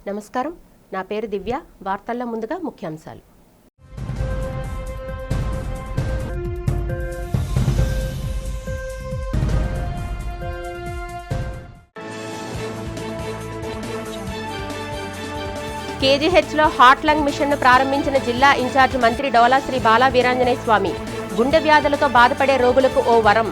నమస్కారం, నా పేరు దివ్య. వార్తల్లో ముందుగా ముఖ్యాంశాలు. కేజీహెచ్లో హార్ట్ లంగ్ మిషన్ను ప్రారంభించిన జిల్లా ఇన్ఛార్జ్ మంత్రి డోలా శ్రీ బాలా వీరాంజనేయ స్వామి. గుండె వ్యాధులతో బాధపడే రోగులకు ఓ వరం.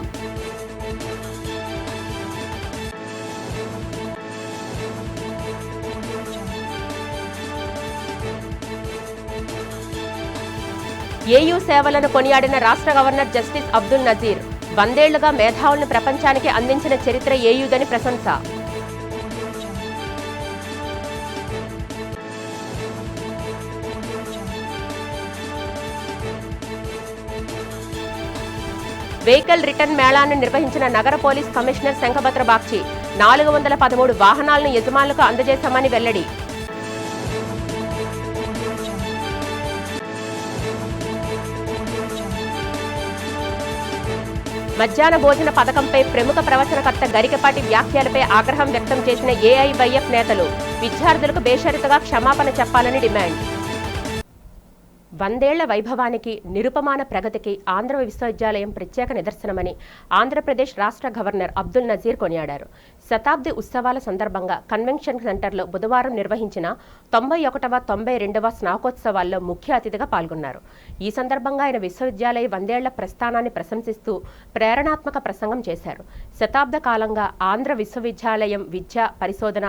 ఏయూ సేవలను కొనియాడిన రాష్ట్ర గవర్నర్ జస్టిస్ అబ్దుల్ నజీర్. 100 ఏళ్లుగా మేధావులను ప్రపంచానికి అందించిన చరిత్ర ఏయూదని ప్రశంస. వెహికల్ రిటర్న్ మేళాను నిర్వహించిన నగర పోలీస్ కమిషనర్ శంఖభద్ర బాగ్చి. 413 వాహనాలను యజమానులకు అందజేశామని వెల్లడి. మధ్యాహ్న భోజన పథకంపై ప్రముఖ ప్రవచనకర్త గరికపాటి వ్యాఖ్యలపై ఆగ్రహం వ్యక్తం చేసిన ఏఐవైఎఫ్ నేతలు. విద్యార్థులకు బేషరతుగా క్షమాపణ చెప్పాలని డిమాండ్. 100 ఏళ్ల వైభవానికి, నిరుపమాన ప్రగతికి ఆంధ్ర విశ్వవిద్యాలయం ప్రత్యేక నిదర్శనమని ఆంధ్రప్రదేశ్ రాష్ట్ర గవర్నర్ అబ్దుల్ నజీర్ కొనియాడారు. శతాబ్ది ఉత్సవాల సందర్భంగా కన్వెన్షన్ సెంటర్లో బుధవారం నిర్వహించిన 91వ, 92వ స్నాకోత్సవాల్లో ముఖ్య అతిథిగా పాల్గొన్నారు. ఈ సందర్భంగా ఆయన విశ్వవిద్యాలయ 100 ఏళ్ల ప్రస్థానాన్ని ప్రశంసిస్తూ ప్రేరణాత్మక ప్రసంగం చేశారు. శతాబ్ద కాలంగా ఆంధ్ర విశ్వవిద్యాలయం విద్య, పరిశోధన,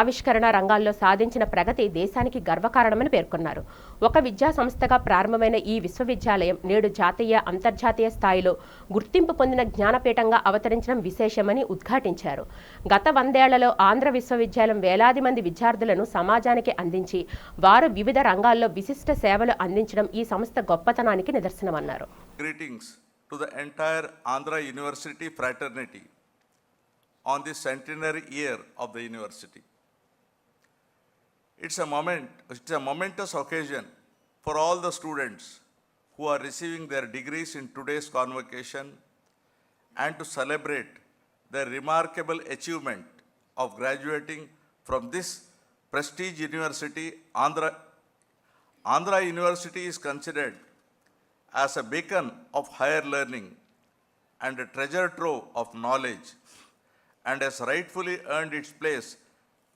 ఆవిష్కరణ రంగాల్లో సాధించిన ప్రగతి దేశానికి గర్వకారణమని పేర్కొన్నారు. ఒక విద్యా సంస్థగా ప్రారంభమైన ఈ విశ్వవిద్యాలయం నేడు జాతీయ, అంతర్జాతీయ స్థాయిలో గుర్తింపు పొందిన జ్ఞానపీఠంగా అవతరించడం విశేషమని ఉద్ఘాటించారు. గత 100 ఏళ్లలో ఆంధ్ర విశ్వవిద్యాలయం వేలాది మంది విద్యార్థులను సమాజానికి అందించి వారు వివిధ రంగాల్లో విశిష్ట సేవలు అందించడం ఈ సంస్థ గొప్పతనానికి నిదర్శనమన్నారు. Greetings to the entire Andhra University fraternity on this centenary year of the university. It's a momentous occasion for all the students who are receiving their degrees in today's convocation and to celebrate their remarkable achievement of graduating from this prestige university. Andhra University is considered as a beacon of higher learning and a treasure trove of knowledge, and has rightfully earned its place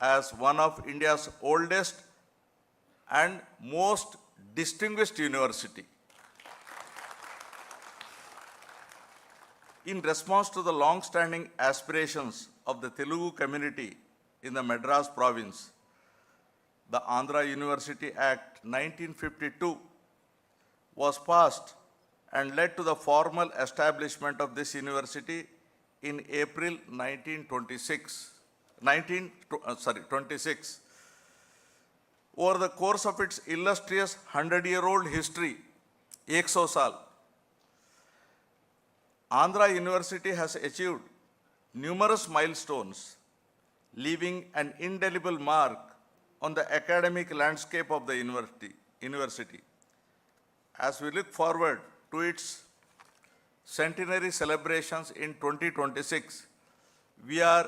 as one of India's oldest and most distinguished university. In response to the long-standing aspirations of the Telugu community in the Madras province, the Andhra University Act 1952 was passed and led to the formal establishment of this university in April 26. Over the course of its illustrious 100-year-old history, 100 साल, Andhra University has achieved numerous milestones, leaving an indelible mark on the academic landscape of the university. As we look forward to its centenary celebrations in 2026, we are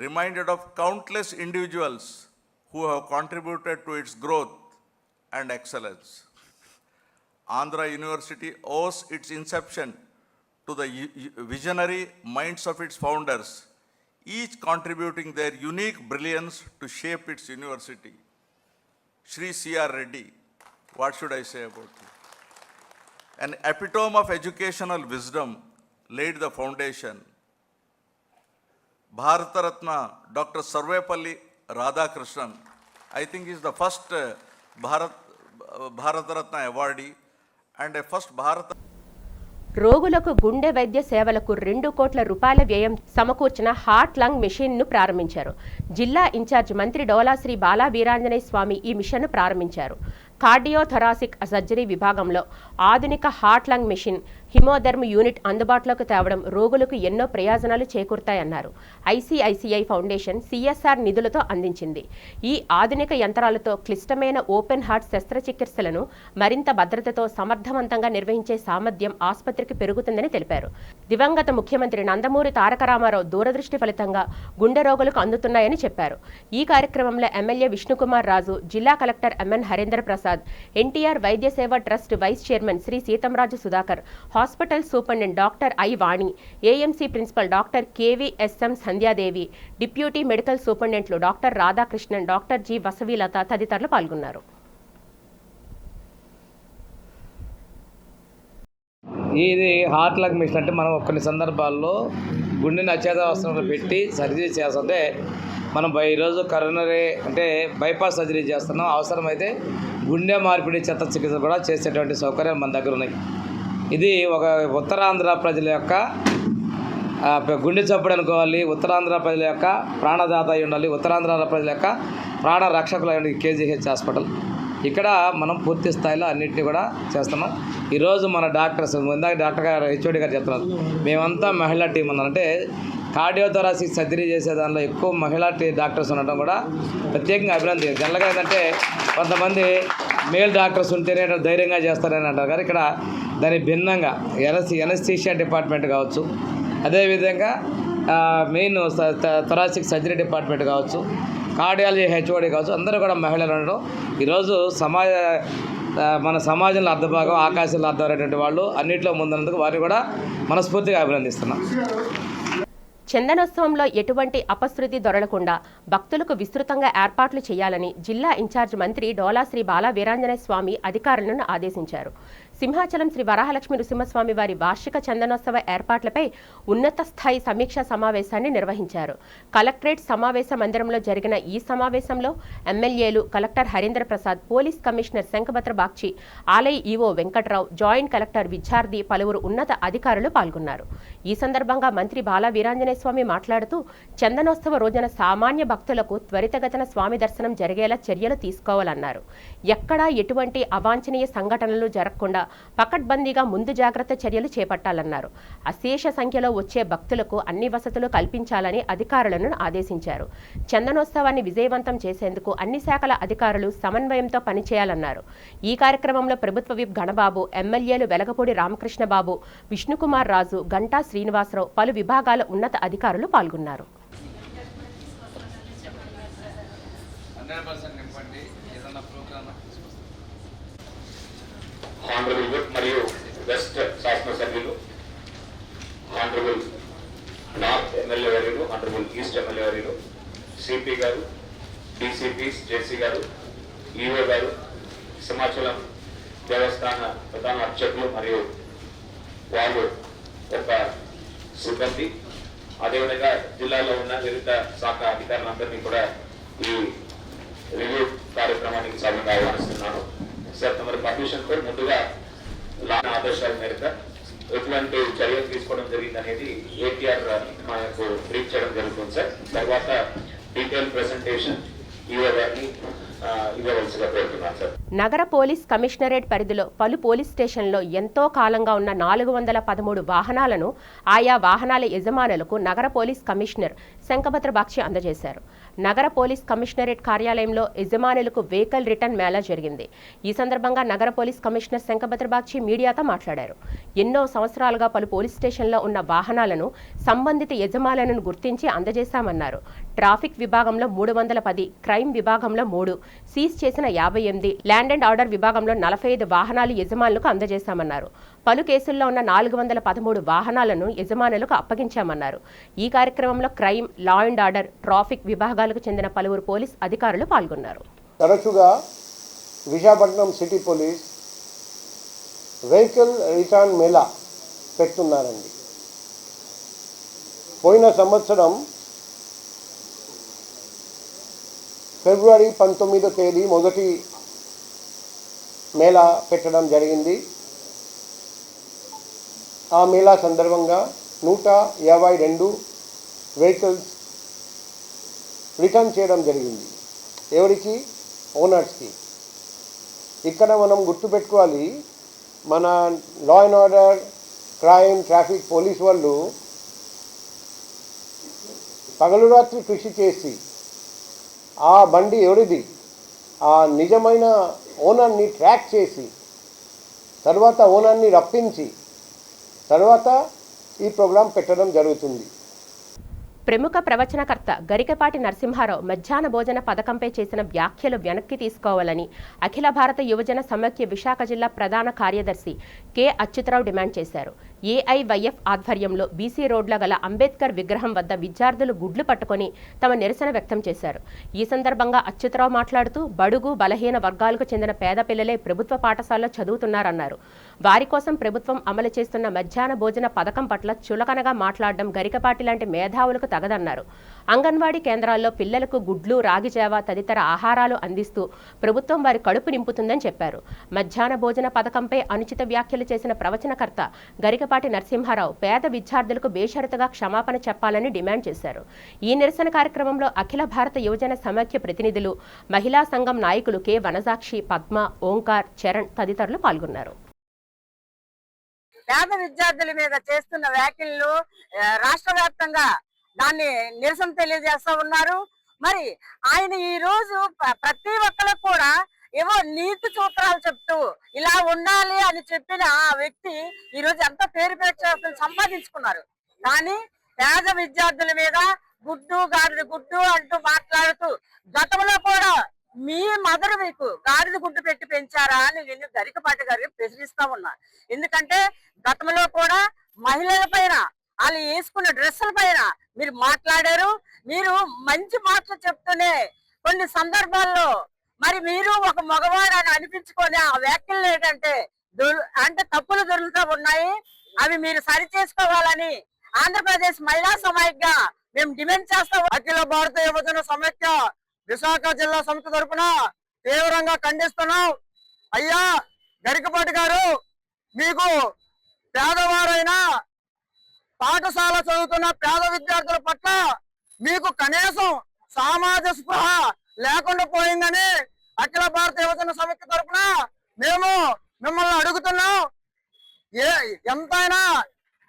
reminded of countless individuals who have contributed to its growth and excellence. Andhra University owes its inception to the visionary minds of its founders, each contributing their unique brilliance to shape its university. Shri C.R. Reddy, what should I say about you? An epitome of educational wisdom, laid the foundation. Bharata Ratna Dr. Sarvepalli Radhakrishnan, I think is the first Bharata Ratna awardee and a first Bharata. రోగులకు గుండె వైద్య సేవలకు 2 కోట్ల రూపాయల వ్యయం సమకూర్చిన heart lung మిషన్ను ప్రారంభించారు. జిల్లా ఇన్ఛార్జ్ మంత్రి డోలా శ్రీ బాలా వీరాంజనేయ స్వామి ఈ మిషన్ను ప్రారంభించారు. కార్డియోథొరాసిక్ సర్జరీ విభాగంలో ఆధునిక హార్ట్ లంగ్ మిషన్ హిమోథెర్మ్ యూనిట్ అందుబాటులోకి తేవడం రోగులకు ఎన్నో ప్రయోజనాలు చేకూరుతాయన్నారు. ఐసీఐసీఐ ఫౌండేషన్ సిఎస్ఆర్ నిధులతో అందించింది. ఈ ఆధునిక యంత్రాలతో క్లిష్టమైన ఓపెన్ హార్ట్ శస్త్రచికిత్సలను మరింత భద్రతతో సమర్థవంతంగా నిర్వహించే సామర్థ్యం ఆసుపత్రికి పెరుగుతుందని తెలిపారు. దివంగత ముఖ్యమంత్రి నందమూరి తారక రామారావు దూరదృష్టి ఫలితంగా గుండె రోగులకు అందుతున్నాయని చెప్పారు. ఈ కార్యక్రమంలో ఎమ్మెల్యే విష్ణుకుమార్ రాజు, జిల్లా collector MN Harendra Prasad, NTR Vaidya Seva trust vice chairman Shri Seetamraju Sudhakar, hospital superintendent doctor I Vani, AMC principal doctor KVSM Sandhyadevi, deputy medical సూపరింటెండెంట్లు doctor Radhakrishnan, doctor G Vasavilatha తదితరులు పాల్గొన్నారు. ఇది హార్ట్ లగ్ మిషన్ అంటే మనం కొన్ని సందర్భాల్లో గుండెని అచేతావస్థలో పెట్టి సర్జరీ చేస్తుంటే మనం ఈరోజు కరోనరీ అంటే బైపాస్ సర్జరీ చేస్తున్నాం. అవసరమైతే గుండె మార్పిడి చికిత్స కూడా చేసేటువంటి సౌకర్యాలు మన దగ్గర ఉన్నాయి. ఇది ఒక ఉత్తరాంధ్ర ప్రజల యొక్క గుండె చప్పుడు అనుకోవాలి, ఉత్తరాంధ్ర ప్రజల యొక్క ప్రాణదాత అయి ఉండాలి, ఉత్తరాంధ్ర ప్రజల యొక్క ప్రాణ రక్షకులు అయి ఉండాలి. కేజీహెచ్ హాస్పిటల్ ఇక్కడ మనం పూర్తి స్థాయిలో అన్నింటినీ కూడా చేస్తున్నాం. ఈరోజు మన డాక్టర్స్ ఇందాక డాక్టర్ గారు హెచ్ఓడి గారు చెప్తున్నారు, మేమంతా మహిళా టీం ఉన్నారంటే కార్డియోథొరాసిక్ సర్జరీ చేసే దానిలో ఎక్కువ మహిళా డాక్టర్స్ ఉండటం కూడా ప్రత్యేకంగా అభినందన. జనరల్గా ఏంటంటే కొంతమంది మేల్ డాక్టర్స్ ఉంటేనే ధైర్యంగా చేస్తారని అంటారు, కానీ ఇక్కడ దాని భిన్నంగా ఎనస్థీషియా డిపార్ట్మెంట్ కావచ్చు, అదేవిధంగా మెయిన్ థొరాసిక్ సర్జరీ డిపార్ట్మెంట్ కావచ్చు, కార్డియాలజీ హెచ్ఓడి కావచ్చు, అందరూ కూడా మహిళలు ఉండడం ఈరోజు మన సమాజంలో అర్ధభాగం ఆకాశంలో అర్థమైనటువంటి వాళ్ళు అన్నింటిలో ముందున్నందుకు వారిని కూడా మనస్ఫూర్తిగా అభినందిస్తున్నాం. చందనోత్సవంలో ఎటువంటి అపశృతి దొరలకుండా భక్తులకు విస్తృతంగా ఏర్పాట్లు చేయాలని జిల్లా ఇన్ఛార్జ్ మంత్రి డోలా శ్రీ బాల వీరాంజనేయ స్వామి అధికారులను ఆదేశించారు. సింహాచలం శ్రీ వరాహలక్ష్మి నృసింహస్వామి వారి వార్షిక చందనోత్సవ ఏర్పాట్లపై ఉన్నత స్థాయి సమీక్షా సమావేశాన్ని నిర్వహించారు. కలెక్టరేట్ సమావేశ మందిరంలో జరిగిన ఈ సమావేశంలో ఎమ్మెల్యేలు, collector Harindra Prasad, police commissioner Shankhabhadra Bagchi, ఆలయ ఈవో వెంకట్రావు, జాయింట్ కలెక్టర్ విద్యార్థి, పలువురు ఉన్నత అధికారులు పాల్గొన్నారు. ఈ సందర్భంగా మంత్రి బాల వీరాంజనేయ స్వామి మాట్లాడుతూ చందనోత్సవ రోజున సామాన్య భక్తులకు త్వరితగతిన స్వామి దర్శనం జరిగేలా చర్యలు తీసుకోవాలన్నారు. ఎక్కడా ఎటువంటి అవాంఛనీయ సంఘటనలు జరగకుండా పకడ్బందీగా ముందు జాగ్రత్త చర్యలు చేపట్టాలన్నారు. అశేష సంఖ్యలో వచ్చే భక్తులకు అన్ని వసతులు కల్పించాలని అధికారులను ఆదేశించారు. చందనోత్సవాన్ని విజయవంతం చేసేందుకు అన్ని శాఖల అధికారులు సమన్వయంతో పనిచేయాలన్నారు. ఈ కార్యక్రమంలో ప్రభుత్వ విప్ గణబాబు, ఎమ్మెల్యేలు వెలగపూడి రామకృష్ణబాబు, విష్ణుకుమార్ రాజు, గంటా శ్రీనివాసరావు, పలు విభాగాల ఉన్నత అధికారులు పాల్గొన్నారు. ఆనరబుల్ విప్ మరియు వెస్ట్ శాసనసభ్యులు, ఆనరబుల్ నార్త్ ఎమ్మెల్యే వర్యులు, ఆనరబుల్ ఈస్ట్ ఎమ్మెల్యే వర్యులు, సిపి గారు, డిసిపి జేసీ గారు, ఈఓ గారు, సింహాచలం దేవస్థాన ప్రధాన అర్చకులు మరియు వాళ్ళు ఒక సిబ్బంది, అదేవిధంగా జిల్లాలో ఉన్న వివిధ శాఖ అధికారులందరినీ కూడా ఈ రివ్యూ కార్యక్రమానికి సభగా ఆహ్వానిస్తున్నాను. సార్ తమరి పర్మిషన్ తో ముందుగా లాన ఆదేశాల మేరకు ఎటువంటి చర్యలు తీసుకోవడం జరిగింది అనేది ఏటీఆర్ మనకు బ్రీఫ్ చేయడం జరుగుతుంది సార్. తర్వాత డీటెయిల్ ప్రెజెంటేషన్ ఇవ్వగాని ఇవ్వవలసిగా కోరుతున్నాను సార్. నగర పోలీస్ కమిషనరేట్ పరిధిలో పలు పోలీస్ స్టేషన్లో ఎంతో కాలంగా ఉన్న 413 వాహనాలను ఆయా వాహనాల యజమానులకు నగర పోలీస్ కమిషనర్ శంఖభద్ర బాగ్చి అందజేశారు. నగర పోలీస్ కమిషనరేట్ కార్యాలయంలో యజమానులకు వెహికల్ రిటర్న్ మేళా జరిగింది. ఈ సందర్భంగా నగర పోలీస్ కమిషనర్ శంఖభద్ర బాగ్చి మీడియాతో మాట్లాడారు. ఎన్నో సంవత్సరాలుగా పలు పోలీస్ స్టేషన్లో ఉన్న వాహనాలను సంబంధిత యజమానులను గుర్తించి అందజేశామన్నారు. ట్రాఫిక్ విభాగంలో 310, క్రైమ్ విభాగంలో 3, సీజ్ చేసిన 58, ల్యాండ్ అండ్ ఆర్డర్ విభాగంలో 45 వాహనాలు యజమానులకు అందజేశామన్నారు. పలు కేసుల్లో ఉన్న 413 వాహనాలను యజమానులకు అప్పగించామన్నారు. ఈ కార్యక్రమంలో crime, law and order, traffic విభాగాలకు చెందిన పలువురు పోలీస్ అధికారులు పాల్గొన్నారు. తరచుగా Visakhapatnam city police vehicle return mela పెడుతున్నారండి. పోయిన సంవత్సరం ఫిబ్రవరి 19వ తేదీ మొదటి మేళా పెట్టడం జరిగింది. ఆ మేళా సందర్భంగా 152 వెహికల్స్ రిటర్న్ చేయడం జరిగింది. ఎవరికి? ఓనర్స్కి. ఇక్కడ మనం గుర్తుపెట్టుకోవాలి, మన లా and order crime, traffic police వాళ్ళు పగలు రాత్రి కృషి చేసి ఆ బండి ఎవరిది ఆ నిజమైన ఓనర్ని ట్రాక్ చేసి తర్వాత ఓనర్ని రప్పించి తర్వాత ఈ ప్రోగ్రాం పెట్టడం జరుగుతుంది. ప్రముఖ ప్రవచనకర్త గరికపాటి నరసింహారావు మధ్యాహ్న భోజన పథకంపై చేసిన వ్యాఖ్యలు వెనక్కి తీసుకోవాలని అఖిల భారత యువజన సమైక్య విశాఖ జిల్లా ప్రధాన కార్యదర్శి కె అచ్యుతరావు డిమాండ్ చేశారు. ఏఐవైఎఫ్ ఆధ్వర్యంలో బీసీ రోడ్ల గల అంబేద్కర్ విగ్రహం వద్ద విద్యార్థులు గుడ్లు పట్టుకొని తమ నిరసన వ్యక్తం చేశారు. ఈ సందర్భంగా అచ్యుతరావు మాట్లాడుతూ బడుగు బలహీన వర్గాలకు చెందిన పేద పిల్లలే ప్రభుత్వ పాఠశాలలో చదువుతున్నారన్నారు. వారి కోసం ప్రభుత్వం అమలు చేస్తున్న మధ్యాహ్న భోజన పథకం పట్ల చులకనగా మాట్లాడడం గరికపాటి లాంటి మేధావులకు తగదన్నారు. అంగన్వాడీ కేంద్రాల్లో పిల్లలకు గుడ్లు, రాగి జావ తదితర ఆహారాలు అందిస్తూ ప్రభుత్వం వారి కడుపు నింపుతుందని చెప్పారు. మధ్యాహ్న భోజన పథకంపై అనుచిత వ్యాఖ్యలు చేసిన ప్రవచనకర్త గరికపాటి నరసింహారావు పేద విద్యార్థులకు బేషరతుగా క్షమాపణ చెప్పాలని డిమాండ్ చేశారు. ఈ నిరసన కార్యక్రమంలో అఖిల భారత యువజన సమైక్య ప్రతినిధులు, మహిళా సంఘం నాయకులు కె వనజాక్షి, పద్మ, ఓంకార్, చరణ్ తదితరులు పాల్గొన్నారు. పేద విద్యార్థుల మీద చేస్తున్న వ్యాఖ్యలు రాష్ట్ర వ్యాప్తంగా దాన్ని నిరసన తెలియజేస్తా ఉన్నారు. మరి ఆయన ఈ రోజు ప్రతి ఒక్కరికి కూడా ఏవో నీతి సూత్రాలు చెప్తూ ఇలా ఉండాలి అని చెప్పిన ఆ వ్యక్తి ఈ రోజు ఎంత పేరు ప్రఖ్యాతులు సంపాదించుకున్నారు. కానీ పేద విద్యార్థుల మీద గుడ్డు గాడిద గుడ్డు అంటూ మాట్లాడుతూ గతంలో కూడా మీ మదర్ మీకు గాడిద గుడ్డు పెట్టి పెంచారా అని నేను గరికపాటి గారికి ప్రశ్నిస్తా ఉన్నా. ఎందుకంటే గతంలో కూడా మహిళల పైన వాళ్ళు వేసుకున్న డ్రెస్సుల పైన మీరు మాట్లాడారు. మీరు మంచి మాటలు చెప్తూనే కొన్ని సందర్భాల్లో మరి మీరు ఒక మగవాడు అని అనిపించుకొని ఆ వ్యాఖ్యలు ఏంటంటే తప్పులు దొరుకుతూ ఉన్నాయి. అవి మీరు సరి చేసుకోవాలని ఆంధ్రప్రదేశ్ మహిళా సమైక్య మేము డిమాండ్ చేస్తాం. అఖిల భారత యువజన సమైక్య విశాఖ జిల్లా సమితి తరపున తీవ్రంగా ఖండిస్తున్నాం. అయ్యా గరికపాటి గారు, మీకు పేదవారైన పాఠశాల చదువుతున్న పేద విద్యార్థుల పట్ల మీకు కనీసం సామాజిక స్పృహ లేకుండా పోయిందని అఖిల భారత యువజన సమైక్య తరపున మేము మిమ్మల్ని అడుగుతున్నాం. ఎంతైనా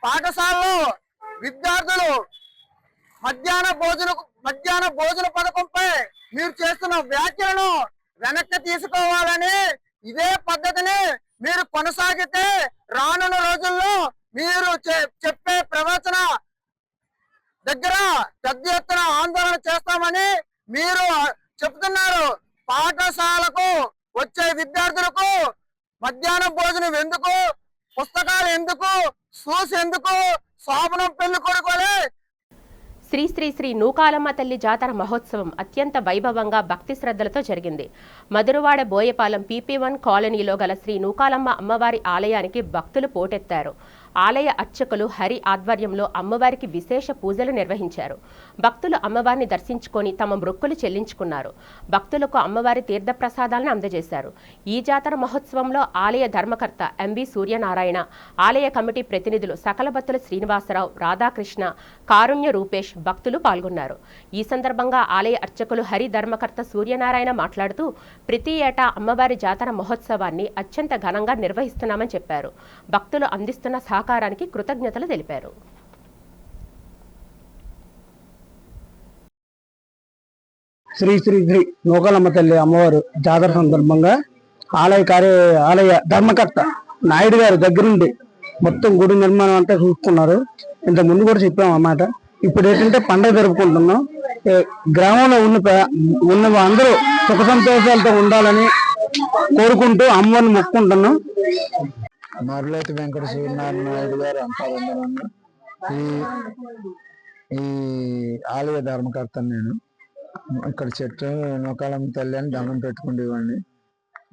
పాఠశాలలో విద్యార్థులు మధ్యాహ్న భోజన పథకంపై మీరు చేస్తున్న వ్యాఖ్యలను వెనక్కి తీసుకోవాలని, ఇదే పద్ధతిని మీరు కొనసాగితే రానున్న రోజుల్లో మీరు చెప్పే ప్రవచన దగ్గర పెద్ద ఎత్తున ఆందోళన చేస్తామని మీరు చెప్తున్నారు. పాఠశాలకు వచ్చే విద్యార్థులకు మధ్యాహ్నం భోజనం ఎందుకు, పుస్తకాలు ఎందుకు, షూస్ ఎందుకు, శోభనం పెళ్లి కొడుకోలే. శ్రీ శ్రీ శ్రీ నూకాలమ్మ తల్లి జాతర మహోత్సవం అత్యంత వైభవంగా భక్తి శ్రద్ధలతో జరిగింది. మధురవాడ బోయపాలెం PP1 కాలనీలో గల శ్రీ నూకాలమ్మ అమ్మవారి ఆలయానికి భక్తులు పోటెత్తారు. ఆలయ అర్చకులు హరి ఆధ్వర్యంలో అమ్మవారికి విశేష పూజలు నిర్వహించారు. భక్తులు అమ్మవారిని దర్శించుకొని తమ మొక్కులు చెల్లించుకున్నారు. భక్తులకు అమ్మవారి తీర్థప్రసాదాలను అందజేశారు. ఈ జాతర మహోత్సవంలో ఆలయ ధర్మకర్త MB సూర్యనారాయణ, ఆలయ కమిటీ ప్రతినిధులు సకలబత్తుల శ్రీనివాసరావు, రాధాకృష్ణ, కారుణ్య రూపేష్ భక్తులు పాల్గొన్నారు. ఈ సందర్భంగా ఆలయ అర్చకులు హరి ధర్మకర్త సూర్యనారాయణ మాట్లాడుతూ ప్రతి ఏటా అమ్మవారి జాతర మహోత్సవాన్ని అత్యంత ఘనంగా నిర్వహిస్తున్నామని చెప్పారు. భక్తులు అందిస్తున్న సహకారానికి కృతజ్ఞతలు తెలిపారు. శ్రీ శ్రీ శ్రీ నూకాలమ్మ తల్లి అమ్మవారు జాతర సందర్భంగా ఆలయ ధర్మకర్త నాయుడు గారు దగ్గరుండి మొత్తం గుడి నిర్మాణం అంతా చూసుకున్నారు. ఇంత ముందు కూడా చెప్పాం అన్నమాట. ఇప్పుడు ఏంటంటే పండుగ జరుపుకుంటున్నాం. గ్రామంలో ఉన్న అందరూ సుఖ సంతోషాలతో ఉండాలని కోరుకుంటూ అమ్మవారిని మొక్కుంటున్నాం. మర్లేటి వెంకట సూర్యనారాయణ నాయుడు గారు అంటారు. ఈ ఆలయ ధర్మకర్త నేను. ఇక్కడ చెట్టు నూకాలమ్మ తల్లి అని దండం పెట్టుకునేవాడిని.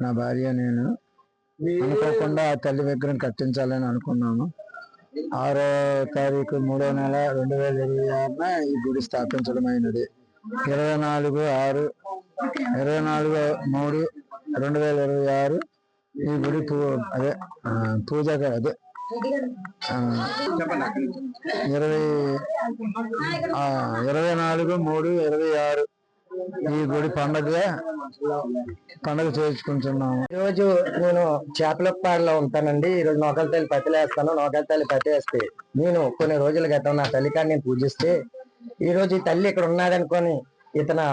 నా భార్య నేను అనుకోకుండా ఆ తల్లి విగ్రహం కట్టించాలని అనుకున్నాము. 6వ తారీఖు 3వ నెల 2026 ఈ గుడి స్థాపించడం అయినది. 24/3/2026 ఈ గుడి పూజ 24/3/26 ఈ గుడి పండగ చేసుకుంటున్నాము. ఈరోజు నేను చేపలపాడులో ఉంటానండి. ఈరోజు నోకల తల్లి పత్తిలేస్తాను. నోకల తల్లి పత్తిలేస్తే నేను కొన్ని రోజుల క్రితం నా తల్లికాడిని పూజిస్తే ఈ రోజు ఈ తల్లి ఇక్కడ ఉన్నాడనుకొని ఇతను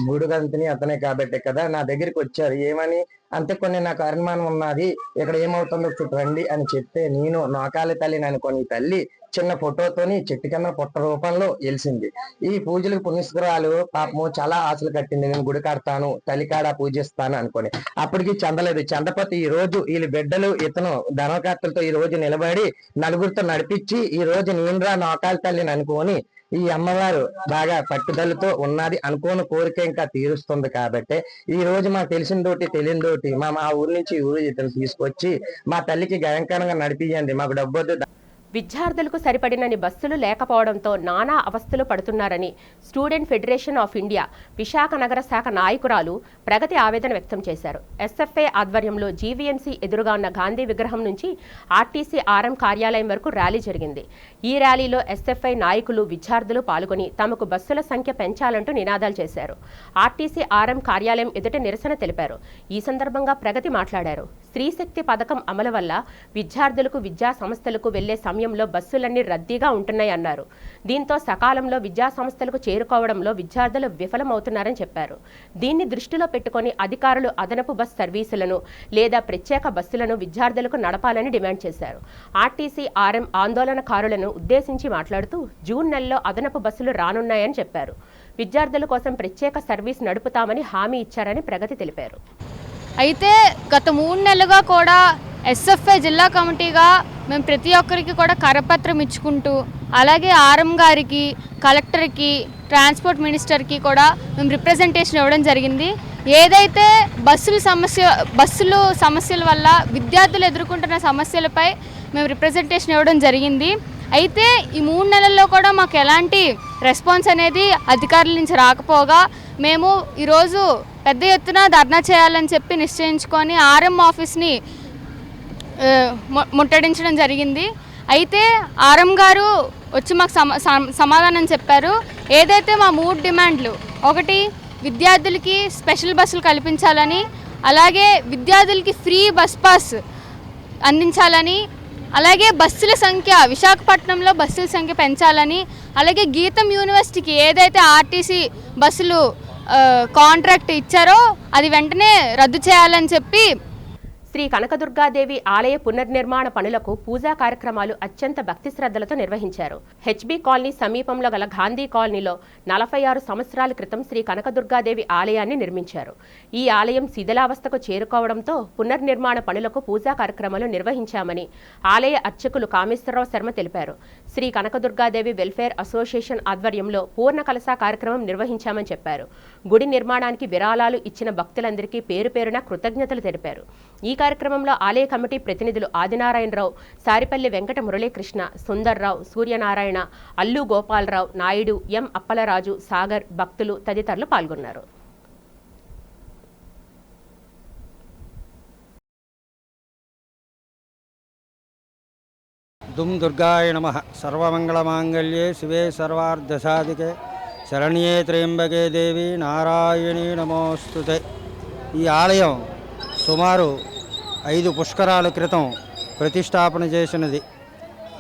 గుడిగంతిని అతనే కాబట్టి కదా నా దగ్గరికి వచ్చారు. ఏమని అంతే కొన్ని నాకు అనుమానం ఉన్నది, ఇక్కడ ఏమవుతుందో రండి అని చెప్తే నేను నోకాలి తల్లిని అనుకొని తల్లి చిన్న ఫోటోతోని చెట్టు కింద పుట్ట రూపంలో వెలిసింది. ఈ పూజలకు పుణ్యస్కరాలు పాపము చాలా ఆశలు కట్టింది. నేను గుడి కడతాను, తల్లికాడ పూజిస్తాను అనుకొని అప్పటికి చెందలేదు. చెందపోతే ఈ రోజు వీళ్ళ బిడ్డలు ఇతను ధనకర్తలతో ఈ రోజు నిలబడి నలుగురితో నడిపించి ఈ రోజు నేనురా నోకాలి తల్లిని అనుకొని ఈ అమ్మవారు బాగా పట్టుదలతో ఉన్నది అనుకోని కోరిక ఇంకా తీరుస్తుంది. కాబట్టి ఈ రోజు మాకు తెలిసిందోటి తెలియదోటి మా ఊరి నుంచి ఈ ఊరు ఇతను తీసుకొచ్చి మా తల్లికి గయంకరంగా నడిపియండి, మాకు డబ్బొద్దు. విద్యార్థులకు సరిపడినన్ని బస్సులు లేకపోవడంతో నానా అవస్థలు పడుతున్నారని student federation of India Visakha నగర శాఖ నాయకురాలు ప్రగతి ఆవేదన వ్యక్తం చేశారు. ఎస్ఎఫ్ఐ ఆధ్వర్యంలో జీవీఎంసీ ఎదురుగా ఉన్న గాంధీ విగ్రహం నుంచి ఆర్టీసీ ఆర్ఎం కార్యాలయం వరకు ర్యాలీ జరిగింది. ఈ ర్యాలీలో ఎస్ఎఫ్ఐ నాయకులు విద్యార్థులు పాల్గొని తమకు బస్సుల సంఖ్య పెంచాలంటూ నినాదాలు చేశారు. ఆర్టీసీ ఆర్ఎం కార్యాలయం ఎదుట నిరసన తెలిపారు. ఈ సందర్భంగా ప్రగతి మాట్లాడారు. స్త్రీశక్తి పథకం అమలు వల్ల విద్యార్థులకు విద్యా సంస్థలకు వెళ్లే సమయంలో బస్సులన్నీ రద్దీగా ఉంటున్నాయన్నారు. దీంతో సకాలంలో విద్యా సంస్థలకు చేరుకోవడంలో విద్యార్థులు విఫలమవుతున్నారని చెప్పారు. దీన్ని దృష్టిలో పెట్టుకుని అధికారులు అదనపు బస్ సర్వీసులను లేదా ప్రత్యేక బస్సులను విద్యార్థులకు నడపాలని డిమాండ్ చేశారు. ఆర్టీసీ ఆర్ఎం ఆందోళనకారులను ఉద్దేశించి మాట్లాడుతూ జూన్ నెలలో అదనపు బస్సులు రానున్నాయని చెప్పారు. విద్యార్థుల కోసం ప్రత్యేక సర్వీస్ నడుపుతామని హామీ ఇచ్చారని ప్రగతి తెలిపారు. అయితే గత 3 నెలలుగా కూడా ఎస్ఎఫ్ఐ జిల్లా కమిటీగా మేము ప్రతి ఒక్కరికి కూడా కరపత్రం ఇచ్చుకుంటూ అలాగే ఆర్ఎం గారికి, కలెక్టర్కి, ట్రాన్స్పోర్ట్ మినిస్టర్కి కూడా మేము రిప్రజెంటేషన్ ఇవ్వడం జరిగింది. ఏదైతే బస్సులు సమస్యల వల్ల విద్యార్థులు ఎదుర్కొంటున్న సమస్యలపై మేము రిప్రజెంటేషన్ ఇవ్వడం జరిగింది. అయితే ఈ 3 నెలల్లో కూడా మాకు ఎలాంటి రెస్పాన్స్ అనేది అధికారుల నుంచి రాకపోగా మేము ఈరోజు పెద్ద ఎత్తున ధర్నా చేయాలని చెప్పి నిశ్చయించుకొని ఆర్ఎం ఆఫీస్ని ముట్టడించడం జరిగింది. అయితే ఆర్ఎం గారు వచ్చి మాకు సమాధానం చెప్పారు. ఏదైతే మా 3 డిమాండ్లు, ఒకటి విద్యార్థులకి స్పెషల్ బస్సులు కల్పించాలని, అలాగే విద్యార్థులకి ఫ్రీ బస్ పాస్ అందించాలని, అలాగే బస్సుల సంఖ్య విశాఖపట్నంలో బస్సుల సంఖ్య పెంచాలని, అలాగే గీతం యూనివర్సిటీకి ఏదైతే ఆర్టీసీ బస్సులు కాంట్రాక్ట్ ఇచ్చారో అది వెంటనే రద్దు చేయాలని చెప్పి శ్రీ కనకదుర్గాదేవి ఆలయ పునర్నిర్మాణ పనులకు పూజా కార్యక్రమాలు అత్యంత భక్తి శ్రద్ధలతో నిర్వహించారు. హెచ్బీ కాలనీ సమీపంలో గల గాంధీ కాలనీలో 46 సంవత్సరాల క్రితం శ్రీ కనకదుర్గాదేవి ఆలయాన్ని నిర్మించారు. ఈ ఆలయం శిథిలావస్థకు చేరుకోవడంతో పునర్నిర్మాణ పనులకు పూజా కార్యక్రమాలు నిర్వహించామని ఆలయ అర్చకులు కామేశ్వరరావు శర్మ తెలిపారు. శ్రీ కనకదుర్గాదేవి వెల్ఫేర్ అసోసియేషన్ ఆధ్వర్యంలో పూర్ణ కలశ కార్యక్రమం నిర్వహించామని చెప్పారు. గుడి నిర్మాణానికి విరాళాలు ఇచ్చిన భక్తులందరికీ పేరు పేరున కృతజ్ఞతలు తెలిపారు. ఈ కార్యక్రమంలో ఆలయ కమిటీ ప్రతినిధులు ఆదినారాయణరావు, సారిపల్లి వెంకట మురళీకృష్ణ, సుందర్రావు, సూర్యనారాయణ, అల్లు గోపాలరావు, నాయుడు, ఎం అప్పలరాజు, సాగర్, భక్తులు తదితరులు పాల్గొన్నారు. దుమ్ దుర్గాయ నమః. సర్వమంగళమాంగళ్యే శివే సర్వార్ధసాధికే శరణ్యే త్రయంబకే దేవి నారాయణీ నమోస్తుతే. ఈ ఆలయం సుమారు 5 పుష్కరాల క్రితం ప్రతిష్టాపన చేసినది.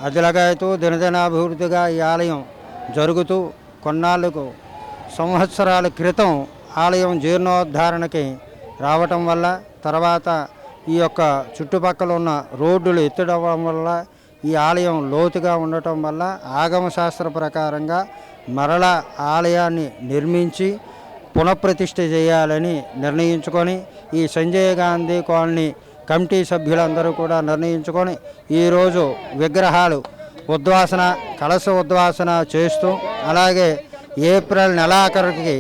అదిలగాయతూ దినదినాభివృద్ధిగా ఈ ఆలయం జరుగుతూ కొన్నాళ్ళకు సంవత్సరాల క్రితం ఆలయం జీర్ణోద్ధారణకి రావటం వల్ల, తర్వాత ఈ యొక్క చుట్టుపక్కల ఉన్న రోడ్డులు ఎత్తడం వల్ల, ఈ ఆలయం లోతుగా ఉండటం వల్ల ఆగమశాస్త్ర ప్రకారంగా మరలా ఆలయాన్ని నిర్మించి పునఃప్రతిష్ఠ చేయాలని నిర్ణయించుకొని ఈ సంజయ్ గాంధీ కాలనీ కమిటీ సభ్యులందరూ కూడా నిర్ణయించుకొని ఈరోజు విగ్రహాలు ఉద్వాసన, కలశ ఉద్వాసన చేస్తూ, అలాగే ఏప్రిల్ నెలాఖరుకి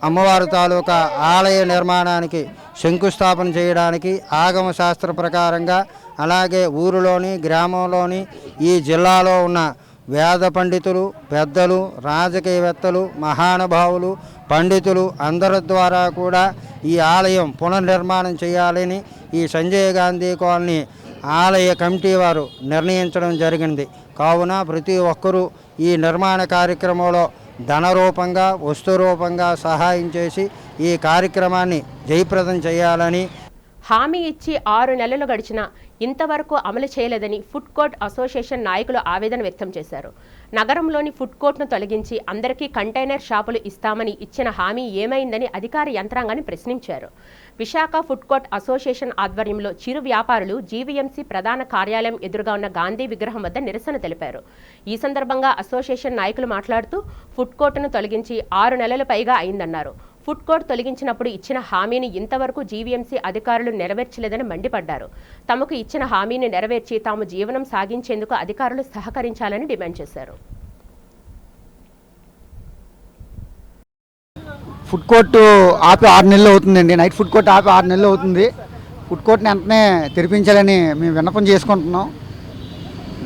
అమ్మవారి తాలూకా ఆలయ నిర్మాణానికి శంకుస్థాపన చేయడానికి ఆగమ శాస్త్ర ప్రకారంగా, అలాగే ఊరిలోని గ్రామంలోని ఈ జిల్లాలో ఉన్న వేద పండితులు, పెద్దలు, రాజకీయవేత్తలు, మహానుభావులు, పండితులు అందరి ద్వారా కూడా ఈ ఆలయం పునర్నిర్మాణం చేయాలని ఈ సంజయ్ గాంధీ కాలనీ ఆలయ కమిటీ వారు నిర్ణయించడం జరిగింది. కావున ప్రతి ఒక్కరూ ఈ నిర్మాణ కార్యక్రమంలో ధన రూపంగా వస్తు రూపంగా సహాయం చేసి ఈ కార్యక్రమాన్ని జయప్రదం చేయాలని. హామీ ఇచ్చి 6 నెలలు గడిచినా ఇంతవరకు అమలు చేయలేదని ఫుడ్ కోర్ట్ అసోసియేషన్ నాయకులు ఆవేదన వ్యక్తం చేశారు. నగరంలోని ఫుడ్ కోర్ట్ను తొలగించి అందరికీ కంటైనర్ షాపులు ఇస్తామని ఇచ్చిన హామీ ఏమైందని అధికార యంత్రాంగాన్ని ప్రశ్నించారు. విశాఖ ఫుడ్ కోర్ట్ అసోసియేషన్ ఆధ్వర్యంలో చిరు వ్యాపారులు జీవీఎంసీ ప్రధాన కార్యాలయం ఎదురుగా ఉన్న గాంధీ విగ్రహం వద్ద నిరసన తెలిపారు. ఈ సందర్భంగా అసోసియేషన్ నాయకులు మాట్లాడుతూ ఫుడ్ కోర్టును తొలగించి 6 నెలలు పైగా అయిందన్నారు. ఫుడ్ కోర్ట్ తొలగించినప్పుడు ఇచ్చిన హామీని ఇంతవరకు జీవీఎంసీ అధికారులు నెరవేర్చలేదని మండిపడ్డారు. తమకు ఇచ్చిన హామీని నెరవేర్చి తాము జీవనం సాగించేందుకు అధికారులు సహకరించాలని డిమాండ్ చేశారు. ఫుడ్ కోర్టు ఆపి 6 నెలలు అవుతుందండి. నైట్ ఫుడ్ కోర్ట్ ఆపి 6 నెలలు అవుతుంది. ఫుడ్ కోర్ట్ని వెంటనే తెరిపించాలని మేము విన్నపం చేసుకుంటున్నాం.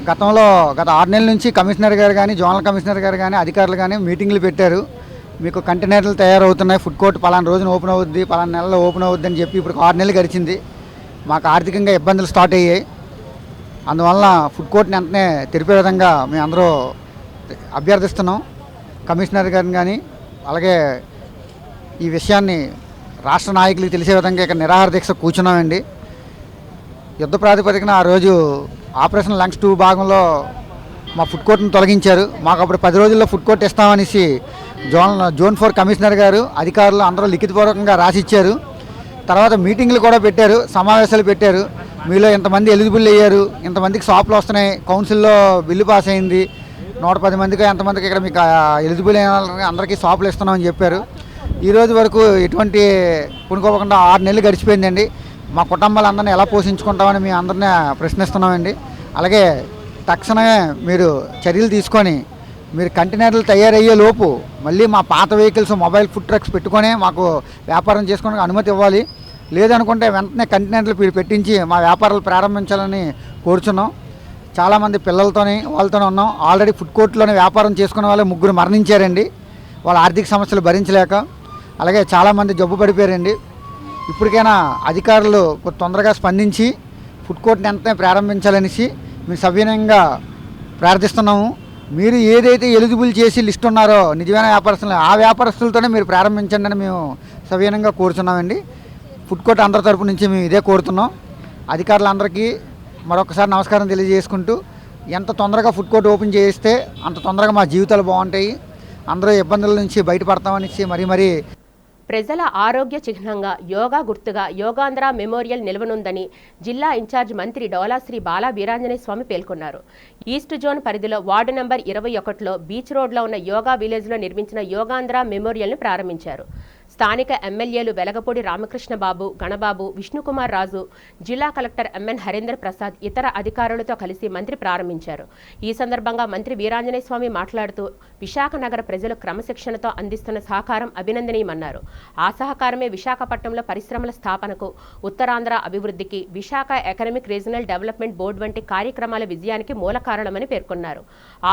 గత 6 నెలల నుంచి కమిషనర్ గారు కానీ జోనల్ కమిషనర్ గారు కానీ అధికారులు కానీ మీటింగ్లు పెట్టారు. మీకు కంటైనర్లు తయారవుతున్నాయి, ఫుడ్ కోర్ట్ పలానా రోజున ఓపెన్ అవుద్ది, పలానా నెలలో ఓపెన్ అవుద్ది అని చెప్పి ఇప్పుడు 6 నెలలు గడిచింది. మాకు ఆర్థికంగా ఇబ్బందులు స్టార్ట్ అయ్యాయి. అందువల్ల ఫుడ్ కోర్ట్ని వెంటనే తెరిపే విధంగా మేము అందరూ అభ్యర్థిస్తున్నాం. కమిషనర్ గారిని కానీ అలాగే ఈ విషయాన్ని రాష్ట్ర నాయకులకు తెలిసే విధంగా ఇక్కడ నిరాహార దీక్ష కూర్చున్నామండి. యుద్ధ ప్రాతిపదికన ఆ రోజు ఆపరేషన్ లంగ్స్ 2 భాగంలో మా ఫుడ్ కోర్ట్ని తొలగించారు. మాకు అప్పుడు 10 రోజుల్లో ఫుడ్ కోర్ట్ ఇస్తామనేసి జోన్ 4 కమిషనర్ గారు అధికారులు అందరూ లిఖితపూర్వకంగా రాసిచ్చారు. తర్వాత మీటింగ్లు కూడా పెట్టారు, సమావేశాలు పెట్టారు. మీలో ఇంతమంది ఎలిజిబుల్ అయ్యారు, ఇంతమందికి షాపులు వస్తున్నాయి, కౌన్సిల్లో బిల్లు పాస్ అయింది, 110 మందికి ఎంతమందికి ఇక్కడ మీకు ఎలిజిబుల్ అయిన వాళ్ళకి అందరికీ షాపులు ఇస్తున్నామని చెప్పారు. ఈ రోజు వరకు ఎటువంటి పుణుకోకుండా 6 నెలలు గడిచిపోయిందండి. మా కుటుంబాలందరినీ ఎలా పోషించుకుంటామని మేము అందరినీ ప్రశ్నిస్తున్నామండి. అలాగే తక్షణమే మీరు చర్యలు తీసుకొని మీరు కంటైనర్లు తయారయ్యే లోపు మళ్ళీ మా పాత వెహికల్స్ మొబైల్ ఫుడ్ ట్రక్స్ పెట్టుకొని మాకు వ్యాపారం చేసుకోవడానికి అనుమతి ఇవ్వాలి. లేదనుకుంటే వెంటనే కంటైనర్లు పెట్టించి మా వ్యాపారాలు ప్రారంభించాలని కోరుచున్నాం. చాలామంది పిల్లలతోని వాళ్ళతోనే ఉన్నాం. ఆల్రెడీ ఫుడ్ కోర్టులోనే వ్యాపారం చేసుకునే వాళ్ళు 3 మరణించారండి, వాళ్ళ ఆర్థిక సమస్యలు భరించలేక. అలాగే చాలామంది జబ్బు పడిపోయారండి. ఇప్పటికైనా అధికారులు తొందరగా స్పందించి ఫుడ్ కోర్ట్ని వెంటనే ప్రారంభించాలనేసి మేము సవినయంగా ప్రార్థిస్తున్నాము. మీరు ఏదైతే ఎలిజిబుల్ చేసి లిస్ట్ ఉన్నారో నిజమైన వ్యాపారస్తులు, ఆ వ్యాపారస్తులతోనే మీరు ప్రారంభించండి అని మేము సవినయంగా కోరుతున్నామండి. ఫుడ్ కోర్ట్ అందరి తరపు నుంచి మేము ఇదే కోరుతున్నాం. అధికారులందరికీ మరొకసారి నమస్కారం తెలియజేసుకుంటూ, ఎంత తొందరగా ఫుడ్ కోర్ట్ ఓపెన్ చేస్తే అంత తొందరగా మా జీవితాలు బాగుంటాయి, అందరూ ఇబ్బందుల నుంచి బయటపడతామనేసి మరీ ప్రజల ఆరోగ్య చిహ్నంగా యోగా గుర్తుగా యోగాంధ్ర మెమోరియల్ నిలవనుందని జిల్లా ఇన్ఛార్జ్ మంత్రి డోలాశ్రీ బాలా వీరాంజనేయ స్వామి పేర్కొన్నారు. ఈస్ట్ జోన్ పరిధిలో వార్డు నంబర్ 21లో బీచ్ రోడ్లో ఉన్న యోగా విలేజ్లో నిర్మించిన యోగాంధ్ర మెమోరియల్ని ప్రారంభించారు. స్థానిక ఎమ్మెల్యేలు వెలగపూడి రామకృష్ణబాబు, గణబాబు, విష్ణుకుమార్ రాజు, జిల్లా కలెక్టర్ ఎంఎన్ హరేంద్ర ప్రసాద్ ఇతర అధికారులతో కలిసి మంత్రి ప్రారంభించారు. ఈ సందర్భంగా మంత్రి వీరాంజనేయ స్వామి మాట్లాడుతూ విశాఖ నగర ప్రజలు క్రమశిక్షణతో అందిస్తున్న సహకారం అభినందనీయమన్నారు. ఆ సహకారమే విశాఖపట్నంలో పరిశ్రమల స్థాపనకు, ఉత్తరాంధ్ర అభివృద్ధికి, Visakha economic regional development board వంటి కార్యక్రమాల విజయానికి మూల కారణమని పేర్కొన్నారు.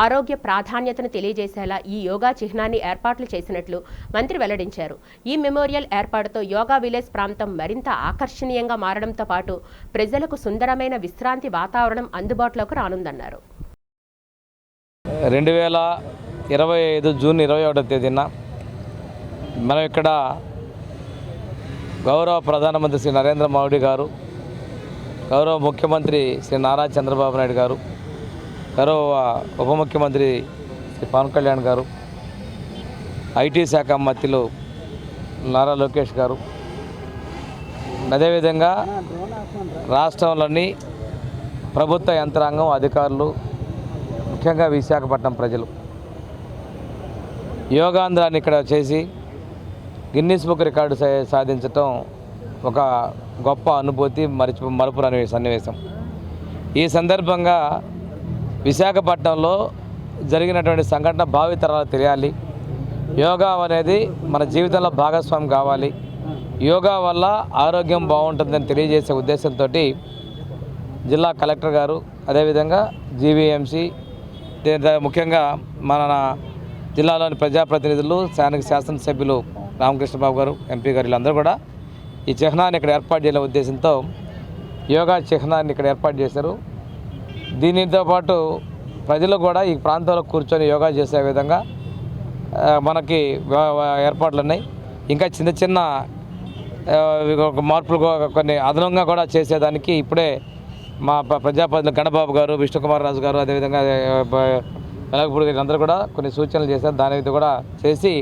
ఆరోగ్య ప్రాధాన్యతను తెలియజేసేలా ఈ యోగా చిహ్నాన్ని ఏర్పాట్లు చేసినట్లు మంత్రి వెల్లడించారు. ఈ మెమోరియల్ ఏర్పాటుతో యోగా విలేజ్ ప్రాంతం మరింత ఆకర్షణీయంగా మారడంతో పాటు ప్రజలకు సుందరమైన విశ్రాంతి వాతావరణం అందుబాటులోకి రానుందన్నారు. 2025 జూన్ 21వ తేదీన మనం ఇక్కడ గౌరవ ప్రధానమంత్రి శ్రీ నరేంద్ర మోడీ గారు, గౌరవ ముఖ్యమంత్రి శ్రీ నారా చంద్రబాబు నాయుడు గారు, గౌరవ ఉప ముఖ్యమంత్రి శ్రీ పవన్ కళ్యాణ్ గారు, ఐటీ శాఖ మంత్రులు నారా లోకేష్ గారు, అదేవిధంగా రాష్ట్రంలోని ప్రభుత్వ యంత్రాంగం, అధికారులు, ముఖ్యంగా విశాఖపట్నం ప్రజలు యోగాంధ్రాన్ని ఇక్కడ చేసి గిన్నిస్ బుక్ రికార్డు సాధించటం ఒక గొప్ప అనుభూతి, మరుపురాని సన్నివేశం. ఈ సందర్భంగా విశాఖపట్నంలో జరిగినటువంటి సంఘటన భావితరాలకు తెలియాలి. యోగా అనేది మన జీవితంలో భాగస్వామి కావాలి. యోగా వల్ల ఆరోగ్యం బాగుంటుందని తెలియజేసే ఉద్దేశంతో జిల్లా కలెక్టర్ గారు, అదేవిధంగా జీవీఎంసీ, ముఖ్యంగా మన జిల్లాలోని ప్రజాప్రతినిధులు, స్థానిక శాసనసభ్యులు రామకృష్ణబాబు గారు, ఎంపీ గారు, వీళ్ళందరూ కూడా ఈ చిహ్నాన్ని ఇక్కడ ఏర్పాటు చేయాలనే ఉద్దేశంతో యోగా చిహ్నాన్ని ఇక్కడ ఏర్పాటు చేశారు. దీనితో పాటు ప్రజలు కూడా ఈ ప్రాంతంలో కూర్చొని యోగా చేసే విధంగా మనకి ఏర్పాట్లు ఉన్నాయి. ఇంకా చిన్న చిన్న మార్పులు కొన్ని అదనంగా కూడా చేసేదానికి ఇప్పుడే మా ప్రజాప్రతినిధులు గణబాబు గారు, విష్ణుకుమార్ రాజు గారు, అదేవిధంగా వెలగపూడి గారు అందరూ కూడా కొన్ని సూచనలు చేశారు. దాని మీద కూడా చేసి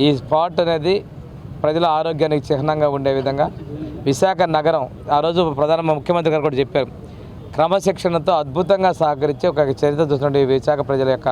ఈ స్పాట్ అనేది ప్రజల ఆరోగ్యానికి చిహ్నంగా ఉండే విధంగా విశాఖ నగరం ఆ రోజు ముఖ్యమంత్రి గారు కూడా చెప్పారు, క్రమశిక్షణతో అద్భుతంగా సహకరించి ఒక చరిత్ర చూస్తున్న విశాఖ ప్రజల యొక్క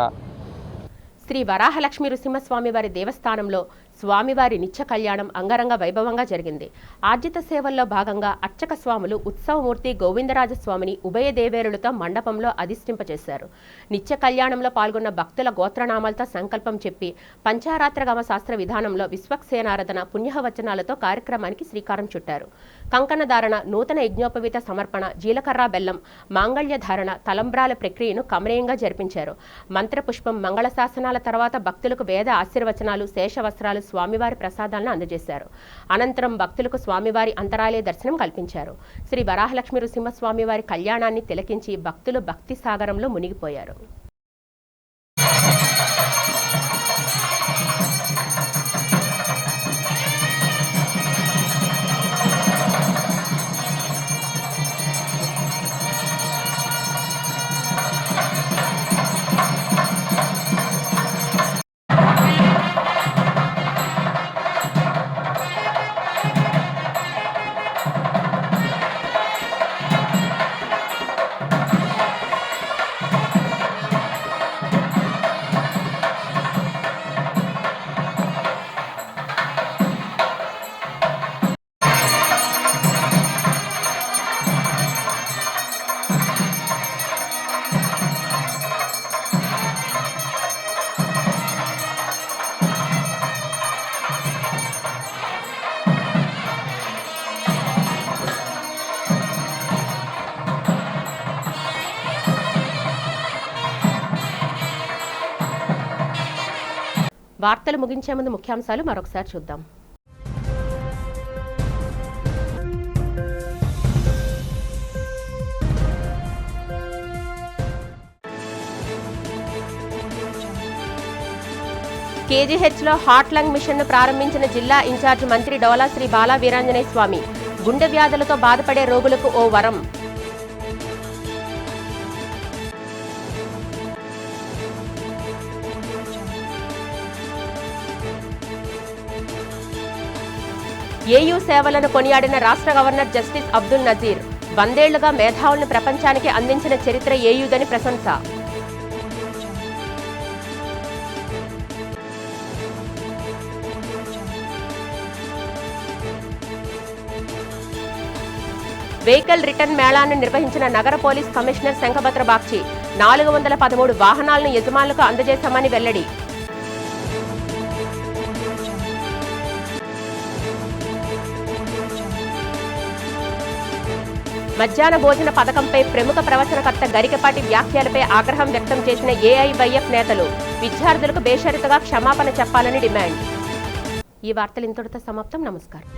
శ్రీ వరాహలక్ష్మీ నృసింహస్వామి వారి దేవస్థానంలో స్వామివారి నిత్య కళ్యాణం అంగరంగ వైభవంగా జరిగింది. ఆర్జిత సేవల్లో భాగంగా అర్చక స్వాములు ఉత్సవమూర్తి గోవిందరాజస్వామిని ఉభయ దేవేరులతో మండపంలో అధిష్ఠింపచేశారు. నిత్య కళ్యాణంలో పాల్గొన్న భక్తుల గోత్రనామాలతో సంకల్పం చెప్పి పంచారాత్రగమ శాస్త్ర విధానంలో విశ్వక్సేనారాధన పుణ్యవచనాలతో కార్యక్రమానికి శ్రీకారం చుట్టారు. కంకణ ధారణ, నూతన యజ్ఞోపవీత సమర్పణ, జీలకర్ర బెల్లం, మాంగళ్య ధారణ, తలంబ్రాల ప్రక్రియను కమనీయంగా జరిపించారు. మంత్రపుష్పం, మంగళ శాసనాల తర్వాత భక్తులకు వేద ఆశీర్వచనాలు, శేషవస్త్రాలు, స్వామివారి ప్రసాదాలను అందజేశారు. అనంతరం భక్తులకు స్వామివారి అంతరాలయ దర్శనం కల్పించారు. శ్రీ వరాహలక్ష్మీ నృసింహస్వామివారి కళ్యాణాన్ని తిలకించి భక్తులు భక్తి సాగరంలో మునిగిపోయారు. వార్తలు ముగించే ముందు ముఖ్యాంశాలు మరొకసారి చూద్దాం. కేజీహెచ్లో హార్ట్ లంగ్ మిషన్ను ప్రారంభించిన జిల్లా ఇన్ఛార్జ్ మంత్రి డోలా శ్రీ బాలా వీరాంజనేయ స్వామి. గుండె వ్యాధులతో బాధపడే రోగులకు ఓ వరం. ఏయూ సేవలను కొనియాడిన రాష్ట్ర గవర్నర్ జస్టిస్ అబ్దుల్ నజీర్. 100 ఏళ్లుగా మేధావులను ప్రపంచానికి అందించిన చరిత్ర ఏయూదని ప్రశంస. వెహికల్ రిటర్న్ మేళాను నిర్వహించిన నగర పోలీస్ కమిషనర్ శంఖభద్ర బాగ్చి. 413 వాహనాలను యజమానులకు అందజేశామని వెల్లడి. మధ్యాహ్న భోజన పథకంపై ప్రముఖ ప్రవచనకర్త గరికపాటి వ్యాఖ్యలపై ఆగ్రహం వ్యక్తం చేసిన ఏఐవైఎఫ్ నేతలు. విద్యార్థులకు బేషరతుగా క్షమాపణ చెప్పాలని డిమాండ్. ఈ వార్తలు ఇంతటితో సమాప్తం. నమస్కారం.